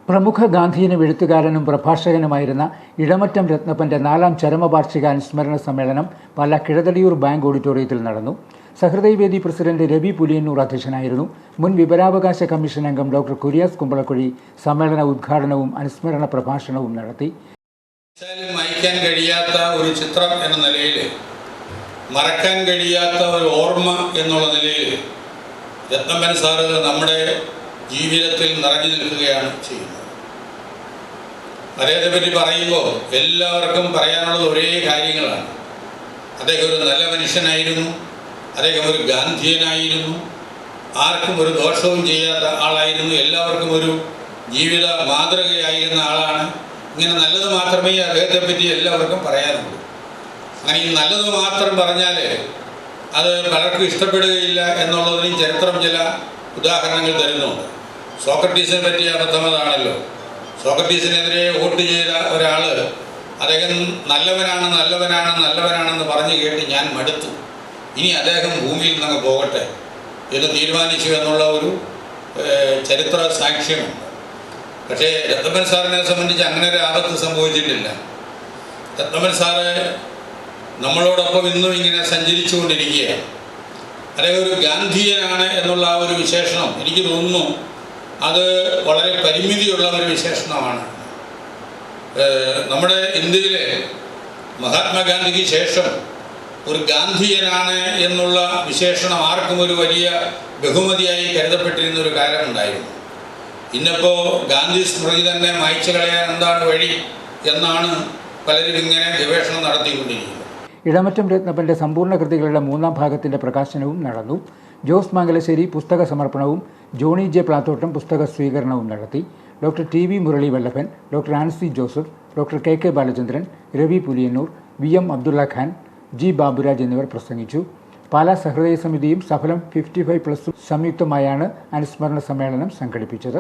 പ്രമുഖ ഗാന്ധിയനും എഴുത്തുകാരനും പ്രഭാഷകനുമായിരുന്ന ഇടമറ്റം രത്നപ്പന്റെ 4ാം ചരമവാർഷിക അനുസ്മരണ സമ്മേളനം പാലാ കിഴതടിയൂർ ബാങ്ക് ഓഡിറ്റോറിയത്തിൽ നടന്നു. സഹൃദയവേദി പ്രസിഡന്റ് രവി പുലിയന്നൂർ അധ്യക്ഷനായിരുന്നു. മുൻ വിവരാവകാശ കമ്മീഷൻ അംഗം ഡോക്ടർ കുര്യാസ് കുമ്പളക്കുഴി സമ്മേളന ഉദ്ഘാടനവും അനുസ്മരണ പ്രഭാഷണവും നടത്തി. മായ്ക്കാൻ കഴിയാത്ത ഒരു ചിത്രം എന്ന നിലയിൽ, മറക്കാൻ കഴിയാത്ത ഒരു ഓർമ്മ എന്നുള്ള നിലയിൽ രത്നപ്പൻ സാറ് നമ്മുടെ ജീവിതത്തിൽ നിറഞ്ഞു നിൽക്കുകയാണ് ചെയ്യുന്നത്. അദ്ദേഹത്തെ പറ്റി പറയുമ്പോൾ എല്ലാവർക്കും പറയാനുള്ളത് ഒരേ കാര്യങ്ങളാണ്. അദ്ദേഹം ഒരു നല്ല മനുഷ്യനായിരുന്നു, അദ്ദേഹം ഒരു ഗാന്ധിയനായിരുന്നു, ആർക്കും ഒരു ദോഷവും ചെയ്യാത്ത ആളായിരുന്നു, എല്ലാവർക്കും ഒരു ജീവിത മാതൃകയായിരുന്ന ആളാണ്. ഇങ്ങനെ നല്ലത് മാത്രമേ അദ്ദേഹത്തെ പറ്റി എല്ലാവർക്കും പറയാനുള്ളൂ. അങ്ങനെ ഈ നല്ലത് മാത്രം പറഞ്ഞാൽ അത് പലർക്കും ഇഷ്ടപ്പെടുകയില്ല എന്നുള്ളതിനും ചരിത്രം ചില ഉദാഹരണങ്ങൾ തരുന്നുണ്ട്. സോക്രട്ടീസിനെ പറ്റിയ അബദ്ധം അതാണല്ലോ. സോക്രട്ടീസിനെതിരെ വോട്ട് ചെയ്ത ഒരാൾ അദ്ദേഹം നല്ലവനാണെന്ന് പറഞ്ഞു കേട്ട് ഞാൻ മടുത്തു, ഇനി അദ്ദേഹം ഭൂമിയിൽ നിന്നങ്ങ് പോകട്ടെ എന്ന് തീരുമാനിച്ചു എന്നുള്ള ഒരു ചരിത്ര സാക്ഷ്യമുണ്ട്. പക്ഷേ രത്നപ്പൻ സാറിനെ സംബന്ധിച്ച് അങ്ങനെ ഒരു ആപത്ത് സംഭവിച്ചിട്ടില്ല. രത്നപ്പൻ സാറ് നമ്മളോടൊപ്പം ഇന്നും ഇങ്ങനെ സഞ്ചരിച്ചു കൊണ്ടിരിക്കുകയാണ്. അദ്ദേഹം ഒരു ഗാന്ധിയനാണ് എന്നുള്ള ആ ഒരു വിശേഷണം എനിക്ക് തോന്നുന്നു അത് വളരെ പരിമിതിയുള്ള ഒരു വിശേഷണമാണ്. നമ്മുടെ ഇന്ത്യയിലെ മഹാത്മാഗാന്ധിക്ക് ശേഷം ഒരു ഗാന്ധിയനാണ് എന്നുള്ള വിശേഷണം ആർക്കും ഒരു വലിയ ബഹുമതിയായി കരുതപ്പെട്ടിരുന്ന ഒരു കാലമുണ്ടായിരുന്നു. ഇന്നിപ്പോൾ ഗാന്ധി സ്മൃതി തന്നെ മായ്ച്ചു കളയാൻ എന്താണ് വഴി എന്നാണ് പലരും ഇങ്ങനെ ഗവേഷണം നടത്തിക്കൊണ്ടിരിക്കുന്നത്. ഇടമറ്റം രത്നപ്പന്റെ സമ്പൂർണ്ണ കൃതികളുടെ 3ാം ഭാഗത്തിന്റെ പ്രകാശനവും നടന്നു. ജോസ് മംഗലശ്ശേരി പുസ്തക സമർപ്പണവും ജോണി ജെ പ്ലാത്തോട്ടം പുസ്തക സ്വീകരണവും നടത്തി. Doctor TV Murali Vallabhan, doctor Ancy Joseph, doctor KK Balachandran, Ravi Puliyannur, VM Abdulla Khan, G Baburaj എന്നിവർ പ്രസംഗിച്ചു. പാലാ സഹൃദയ സമിതിയും സഫലം 55+ സംയുക്തമായാണ് അനുസ്മരണ സമ്മേളനം സംഘടിപ്പിച്ചത്.